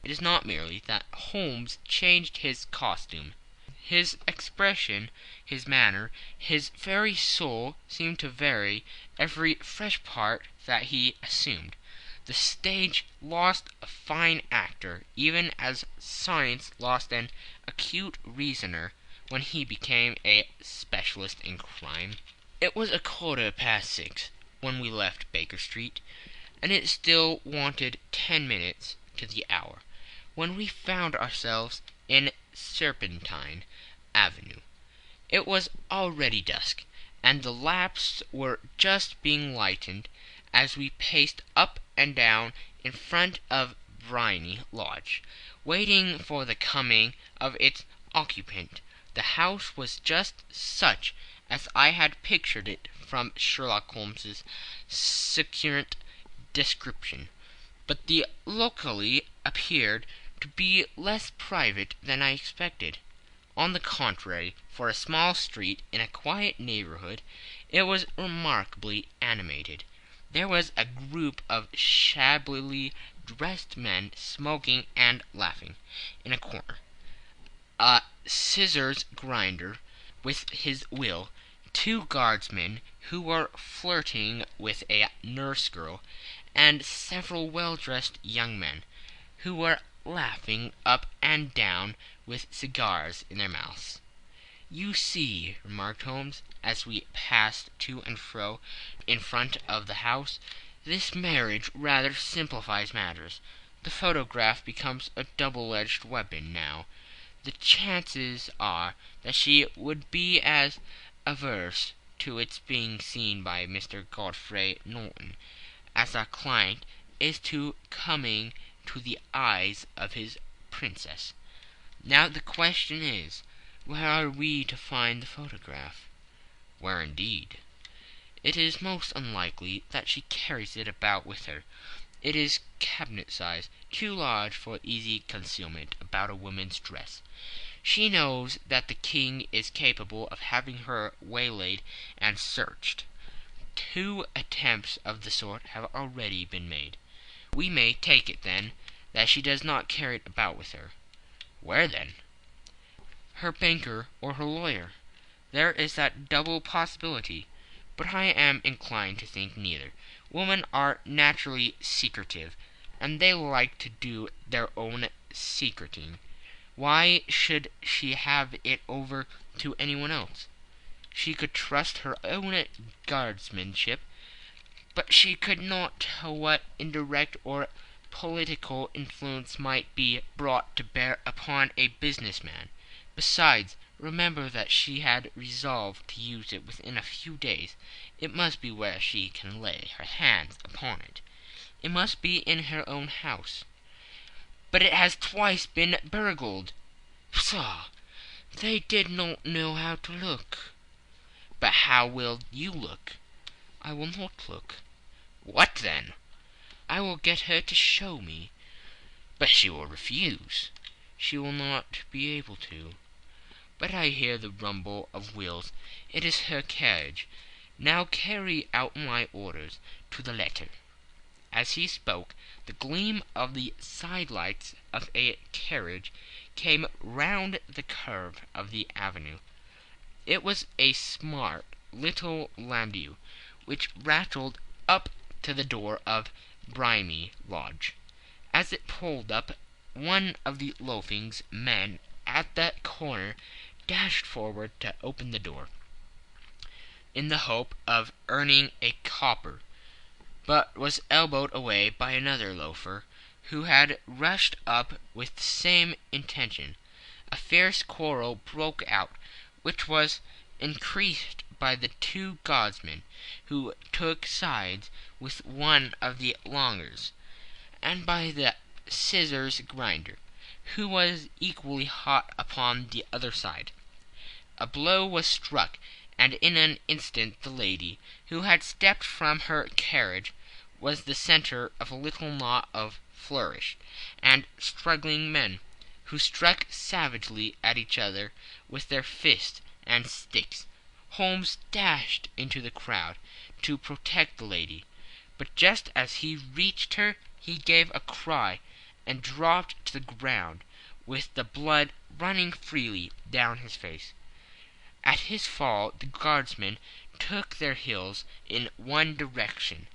S1: It is not merely that Holmes changed his costume. His expression, his manner, his very soul seemed to vary every fresh part that he assumed. The stage lost a fine actor, even as science lost an acute reasoner, when he became a specialist in crime. It was 6:15 when we left Baker Street, and it still wanted 10 minutes to the hour, when we found ourselves in Serpentine Avenue. It was already dusk, and the lamps were just being lighted as we paced up and down in front of Briony Lodge, waiting for the coming of its occupant. The house was just such as I had pictured it from Sherlock Holmes's succinct description, but the locale appeared to be less private than I expected. On the contrary, for a small street in a quiet neighborhood, it was remarkably animated. There was a group of shabbily dressed men smoking and laughing in a corner, a scissors grinder with his wheel, 2 guardsmen who were flirting with a nurse girl, and several well-dressed young men who were laughing up and down with cigars in their mouths. "You see," remarked Holmes, as we passed to and fro in front of the house, "this marriage rather simplifies matters. The photograph becomes a double-edged weapon now. The chances are that she would be as averse to its being seen by Mr. Godfrey Norton as our client is to coming to the eyes of his princess. Now the question is, where are we to find the photograph?" "Where indeed?" "It is most unlikely that she carries it about with her. It is cabinet size, too large for easy concealment about a woman's dress. She knows that the king is capable of having her waylaid and searched. 2 attempts of the sort have already been made. We may take it, then, that she does not carry it about with her." "Where, then?" "Her banker or her lawyer. There is that double possibility, but I am inclined to think neither. Women are naturally secretive, and they like to do their own secreting. Why should she have it over to anyone else? She could trust her own guardsmanship, but she could not tell what indirect or political influence might be brought to bear upon a business man. Besides, remember that she had resolved to use it within a few days. It must be where she can lay her hands upon it. It must be in her own house." "But it has twice been burgled." "Pshaw! They did not know how to look." "But how will you look?" "I will not look." "What then?" "I will get her to show me." "But she will refuse." "She will not be able to. But I hear the rumble of wheels. It is her carriage. Now carry out my orders to the letter." As he spoke, the gleam of the sidelights of a carriage came round the curve of the avenue. It was a smart little landau, which rattled up to the door of Bohemia Lodge. As it pulled up, one of the loafing men at the corner dashed forward to open the door, in the hope of earning a copper, but was elbowed away by another loafer, who had rushed up with the same intention. A fierce quarrel broke out, which was increased by the 2 guardsmen, who took sides with one of the longers, and by the scissors grinder, who was equally hot upon the other side. A blow was struck, and in an instant the lady, who had stepped from her carriage, was the centre of a little knot of flourished and struggling men, who struck savagely at each other with their fists and sticks. Holmes dashed into the crowd to protect the lady, but just as he reached her he gave a cry and dropped to the ground, with the blood running freely down his face. At his fall the guardsmen took their heels in one direction,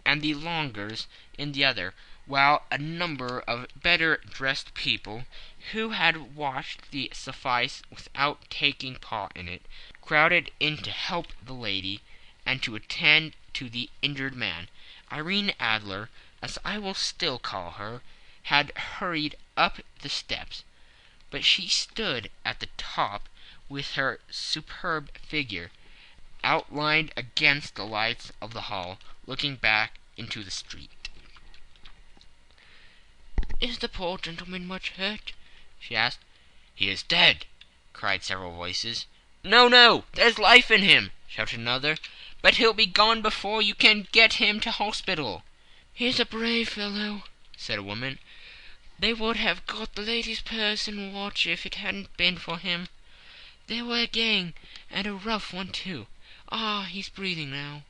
S1: and the longers in the other, while a number of better dressed people, who had watched the suffice without taking part in it, crowded in to help the lady and to attend to the injured man. Irene Adler, as I will still call her, had hurried up the steps, but she stood at the top with her superb figure outlined against the lights of the hall, looking back into the street. "Is the poor gentleman much hurt?" she asked. "He is dead!" cried several voices. "No, no, there's life in him!" shouted another. "But he'll be gone before you can get him to hospital." "He's a brave fellow," said a woman. "They would have got the lady's purse and watch if it hadn't been for him. They were a gang, and a rough one too. Ah, he's breathing now."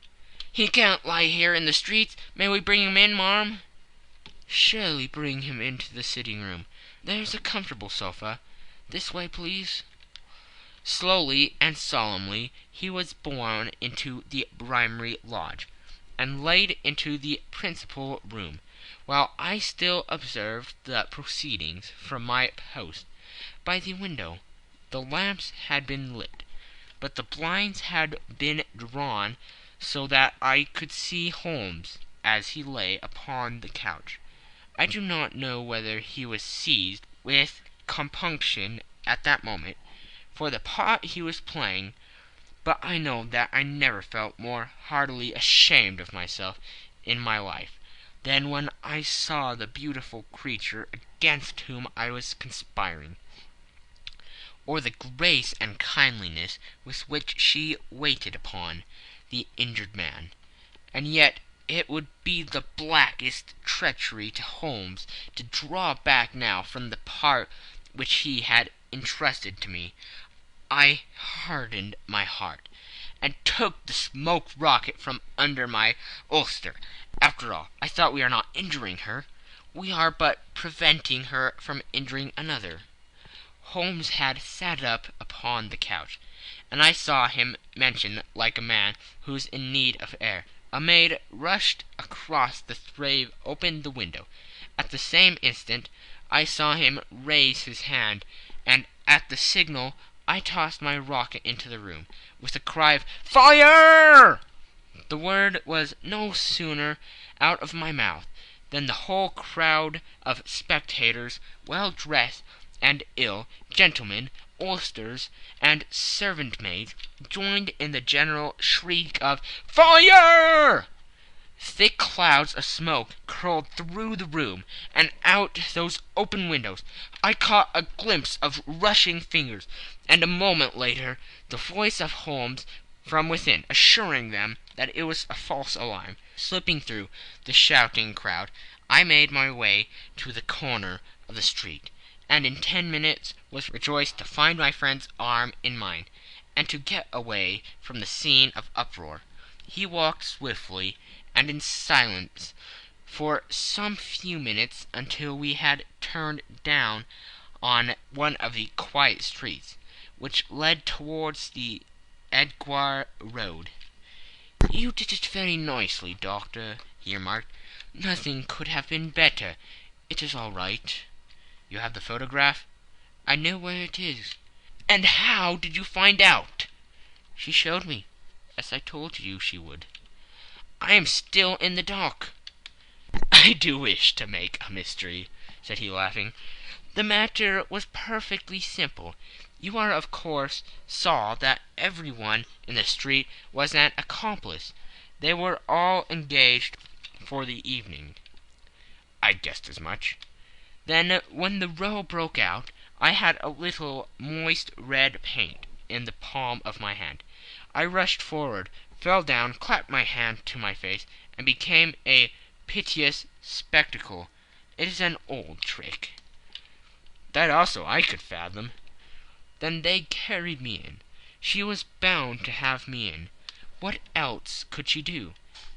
S1: "He can't lie here in the streets. May we bring him in, marm?" "Surely bring him into the sitting-room. There's a comfortable sofa. This way, please." Slowly and solemnly he was borne into the Bohemia Lodge, and laid into the principal room, while I still observed the proceedings from my post by the window. The lamps had been lit, but the blinds had been drawn so that I could see Holmes as he lay upon the couch. I do not know whether he was seized with compunction at that moment for the part he was playing, but I know that I never felt more heartily ashamed of myself in my life than when I saw the beautiful creature against whom I was conspiring, or the grace and kindliness with which she waited upon the injured man. And yet it would be the blackest treachery to Holmes to draw back now from the part which he had entrusted to me. I hardened my heart, and took the smoked rocket from under my ulster. After all, I thought, we are not injuring her. We are but preventing her from injuring another. Holmes had sat up upon the couch, and I saw him motion like a man who is in need of air. A maid rushed across the threshold, opened the window. At the same instant I saw him raise his hand, and at the signal I tossed my rocket into the room, with a cry of "Fire!" The word was no sooner out of my mouth than the whole crowd of spectators, well dressed and ill, gentlemen, osters, and servant-maids, joined in the general shriek of "Fire!" Thick clouds of smoke curled through the room, and out those open windows I caught a glimpse of rushing fingers, and a moment later the voice of Holmes from within, assuring them that it was a false alarm. Slipping through the shouting crowd, I made my way to the corner of the street, and in 10 minutes was rejoiced to find my friend's arm in mine, and to get away from the scene of uproar. He walked swiftly and in silence for some few minutes, until we had turned down on one of the quiet streets which led towards the Edgware Road. "You did it very nicely, Doctor," he remarked. "Nothing could have been better. It is all right." "You have the photograph?" "I know where it is." "And how did you find out?" "She showed me, as I told you she would." "I am still in the dark." "I do wish to make a mystery," said he, laughing. "The matter was perfectly simple. You are, of course, saw that everyone in the street was an accomplice. They were all engaged for the evening." "I guessed as much." "Then, when the row broke out, I had a little moist red paint in the palm of my hand. I rushed forward, fell down, clapped my hand to my face, and became a piteous spectacle. It is an old trick." "That also I could fathom." "Then they carried me in. She was bound to have me in. What else could she do?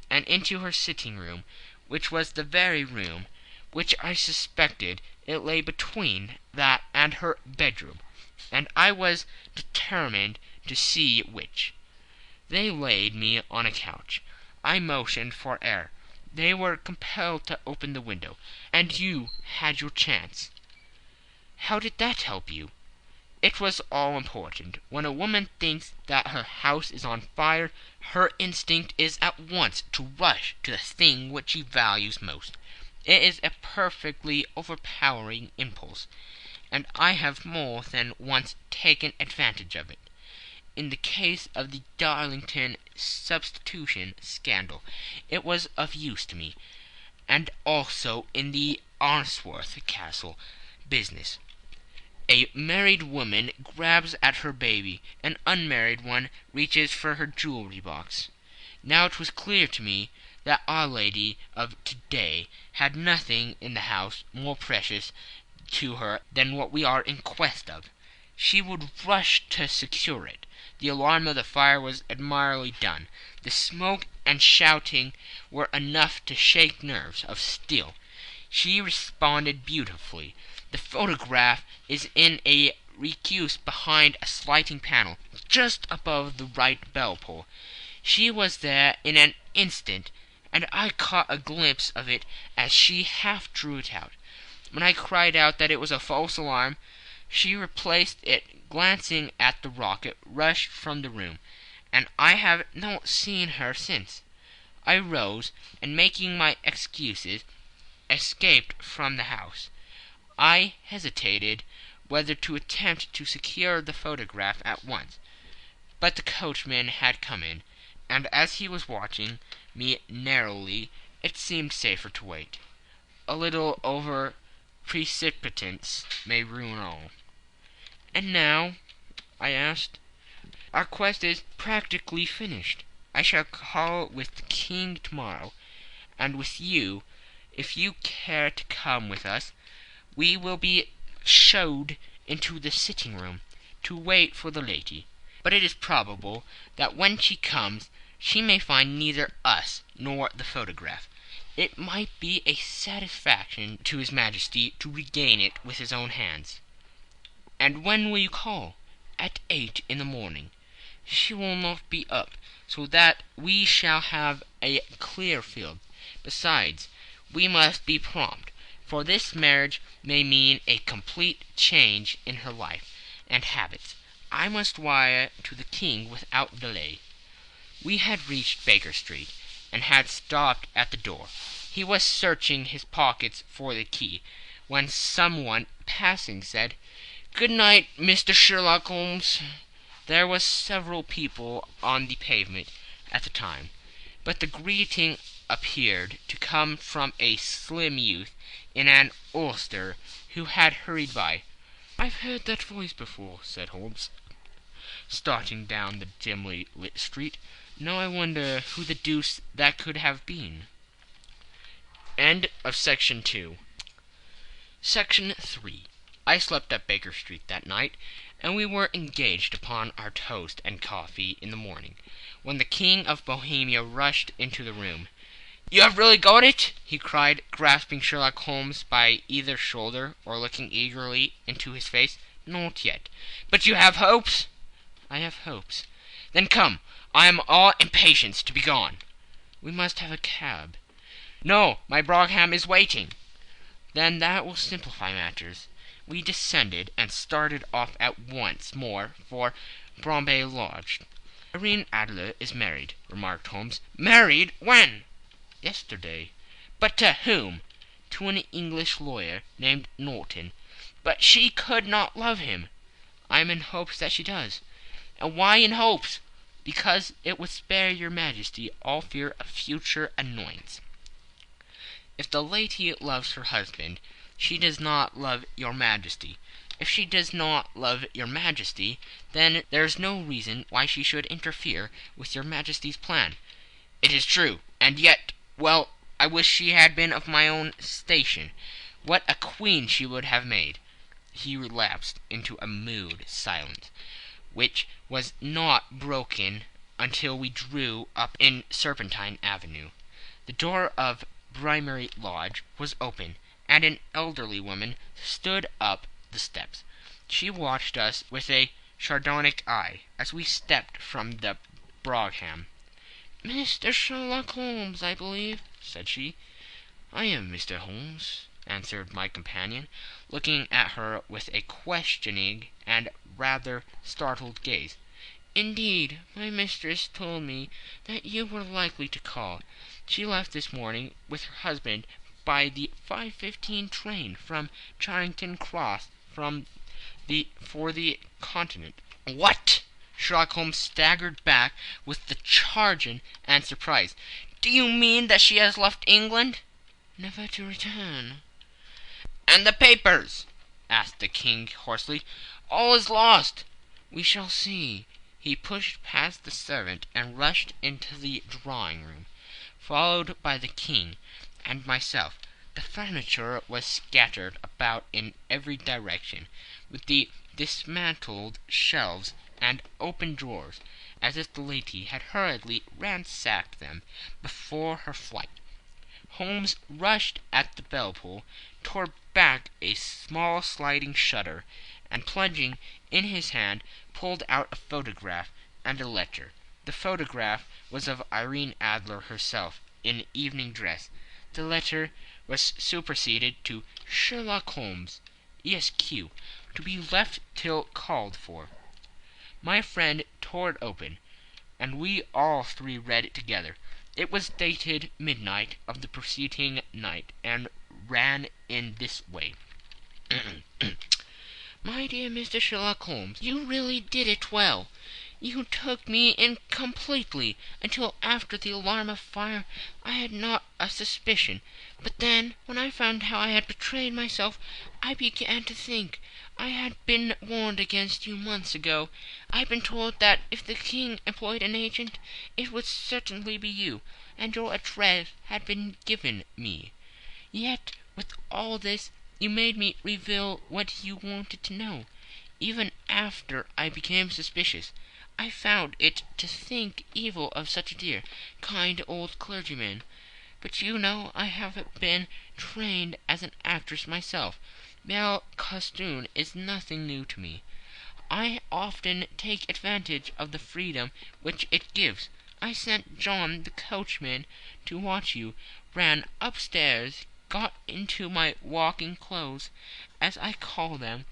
S1: And into her sitting-room, which was the very room which I suspected. It lay between that and her bedroom, and I was determined to see which. They laid me on a couch. I motioned for air. They were compelled to open the window, and you had your chance." "How did that help you?" "It was all important. When a woman thinks that her house is on fire, her instinct is at once to rush to the thing which she values most. It is a perfectly overpowering impulse, and I have more than once taken advantage of it. In the case of the Darlington substitution scandal it was of use to me, and also in the Arnsworth Castle business. A married woman grabs at her baby, an unmarried one reaches for her jewelry box. Now it was clear to me that Our Lady of to-day had nothing in the house more precious to her than what we are in quest of. She would rush to secure it. The alarm of the fire was admirably done. The smoke and shouting were enough to shake nerves of steel. She responded beautifully. The photograph is in a recuse behind a sliding panel, just above the right bell-pull. She was there in an instant,
S2: and I caught a glimpse of it as she half drew it out. When I cried out that it was a false alarm, she replaced it, glancing at the rocket, rushed from the room, and I have not seen her since. I rose, and making my excuses, escaped from the house. I hesitated whether to attempt to secure the photograph at once, but the coachman had come in, and as he was watching me narrowly, it seemed safer to wait. A little over precipitance may ruin all. "And now?" I asked. "Our quest is practically finished. I shall call with the king tomorrow, and with you, if you care to come with us. We will be showed into the sitting-room to wait for the lady. But it is probable that when she comes she may find neither us nor the photograph. It might be a satisfaction to his Majesty to regain it with his own hands." "And when will you call?" "At 8 in the morning. She will not be up, so that we shall have a clear field. Besides, we must be prompt, for this marriage may mean a complete change in her life and habits. I must wire to the king without delay." We had reached Baker Street, and had stopped at the door. He was searching his pockets for the key, when someone passing said, "Good night, Mr. Sherlock Holmes." There were several people on the pavement at the time, but the greeting appeared to come from a slim youth in an ulster who had hurried by. "I've heard that voice before," said Holmes, starting down the dimly lit street. "Now I wonder who the deuce that could have been." Section 3. I slept at Baker Street that night, and we were engaged upon our toast and coffee in the morning, when the King of Bohemia rushed into the room. "You have really got it?" he cried, grasping Sherlock Holmes by either shoulder, or looking eagerly into his face. "Not yet." "But you have hopes?" "I have hopes." "Then come. I am all impatience to be gone." "We must have a cab." "No, my brougham is waiting." "Then that will simplify matters." We descended, and started off at once more for Bombay Lodge. "Irene Adler is married," remarked Holmes. "Married? When?" "Yesterday." "But to whom?" "To an English lawyer named Norton." "But she could not love him." "I am in hopes that she does." "And why in hopes?" "Because it would spare your Majesty all fear of future annoyance. If the lady loves her husband, she does not love your Majesty. If she does not love your Majesty, then there is no reason why she should interfere with your Majesty's plan." "It is true. And yet, well, I wish she had been of my own station. What a queen she would have made." He relapsed into a mood silence, which was not broken until we drew up in Serpentine Avenue. The door of Brimary Lodge was open, and an elderly woman stood up the steps. She watched us with a sardonic eye as we stepped from the brougham. "Mr. Sherlock Holmes, I believe," said she. "I am Mr. Holmes," answered my companion, looking at her with a questioning and rather startled gaze. "Indeed, my mistress told me that you were likely to call. She left this morning with her husband by the 5:15 train from Charing Cross for the Continent." "What?" Sherlock Holmes staggered back with the chagrin and surprise. "Do you mean that she has left England?" "Never to return." "And the papers?" asked the King hoarsely. "All is lost." "We shall see." He pushed past the servant and rushed into the drawing-room, followed by the King and myself. The furniture was scattered about in every direction, with the dismantled shelves and open drawers, as if the lady had hurriedly ransacked them before her flight. Holmes rushed at the bell-pull, tore back a small sliding shutter, and plunging in his hand, pulled out a photograph and a letter. The photograph was of Irene Adler herself, in evening dress. The letter was superseded to Sherlock Holmes, Esq., to be left till called for. My friend tore it open, and we all three read it together. It was dated midnight of the preceding night, and ran in this way. My dear Mr. Sherlock Holmes, you really did it well. You took me in completely. Until after the alarm of fire I had not a suspicion. But then, when I found how I had betrayed myself, I began to think. I had been warned against you months ago. I had been told that if the king employed an agent, it would certainly be you, and your address had been given me. Yet, with all this, you made me reveal what you wanted to know. Even after I became suspicious, I found it to think evil of such a dear, kind old clergyman. But you know I have been trained as an actress myself. Male costume is nothing new to me. I often take advantage of the freedom which it gives. I sent John the coachman to watch you, ran upstairs, got into my walking clothes, as I call them,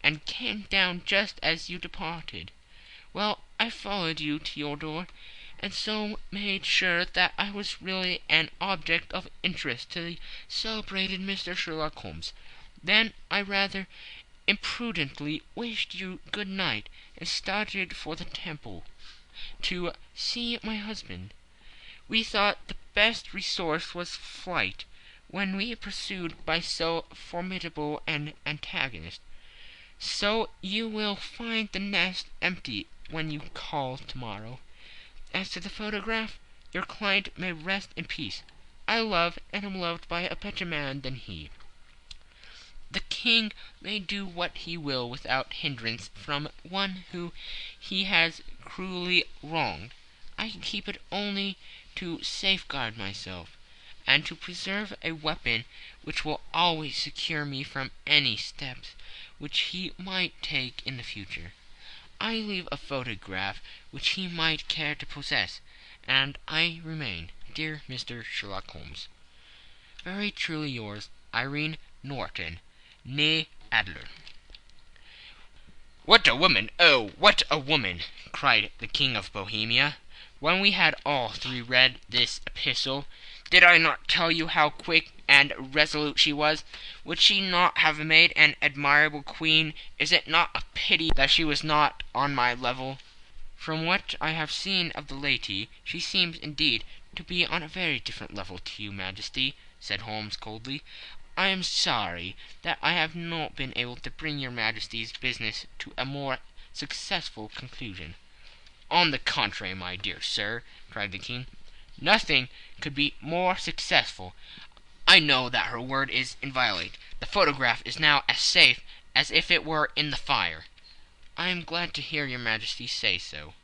S2: and came down just as you departed. Well, I followed you to your door, and so made sure that I was really an object of interest to the celebrated Mr. Sherlock Holmes. Then I rather imprudently wished you good night, and started for the Temple to see my husband. We thought the best resource was flight, when we pursued by so formidable an antagonist. So you will find the nest empty when you call tomorrow. As to the photograph, your client may rest in peace. I love and am loved by a better man than he. The king may do what he will without hindrance from one whom he has cruelly wronged. I keep it only to safeguard myself, and to preserve a weapon which will always secure me from any steps which he might take in the future. I leave a photograph which he might care to possess, and I remain, dear Mr. Sherlock Holmes, very truly yours, Irene Norton, née Adler. "What a woman! Oh, what a woman!" cried the King of Bohemia, when we had all three read this epistle. "Did I not tell you how quick and resolute she was? Would she not have made an admirable queen? Is it not a pity that she was not on my level?" "From what I have seen of the lady, she seems indeed to be on a very different level to you, Majesty," said Holmes coldly. "I am sorry that I have not been able to bring your Majesty's business to a more successful conclusion." "On the contrary, my dear sir," cried the King, "nothing could be more successful. I know that her word is inviolate. The photograph is now as safe as if it were in the fire." "I am glad to hear your Majesty say so."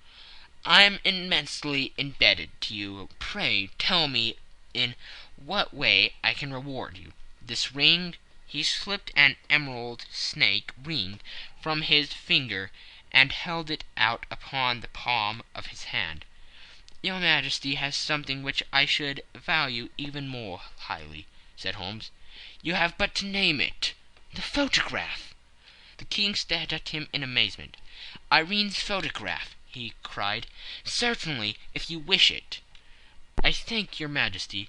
S2: "I am immensely indebted to you. Pray tell me in what way I can reward you. This ring—" He slipped an emerald snake ring from his finger and held it out upon the palm of his hand. "Your Majesty has something which I should value even more highly," said Holmes. "You have but to name it. The photograph!" The King stared at him in amazement. "Irene's photograph!" he cried. "Certainly, if you wish it." "I thank your Majesty.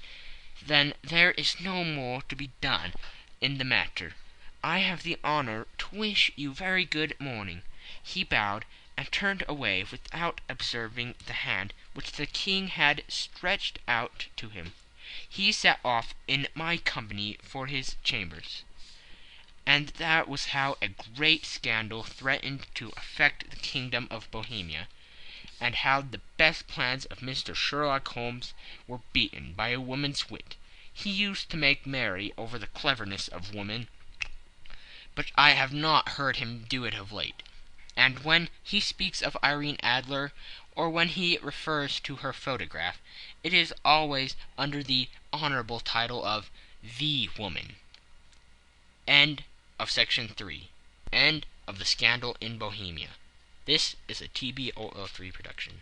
S2: Then there is no more to be done in the matter. I have the honour to wish you very good morning." He bowed and turned away without observing the hand which the King had stretched out to him. He set off in my company for his chambers. And that was how a great scandal threatened to affect the kingdom of Bohemia, and how the best plans of Mr. Sherlock Holmes were beaten by a woman's wit. He used to make merry over the cleverness of women, but I have not heard him do it of late. And when he speaks of Irene Adler, or when he refers to her photograph, it is always under the honorable title of the woman. End of Section 3. End of the Scandal in Bohemia. This is a TBOO3 production.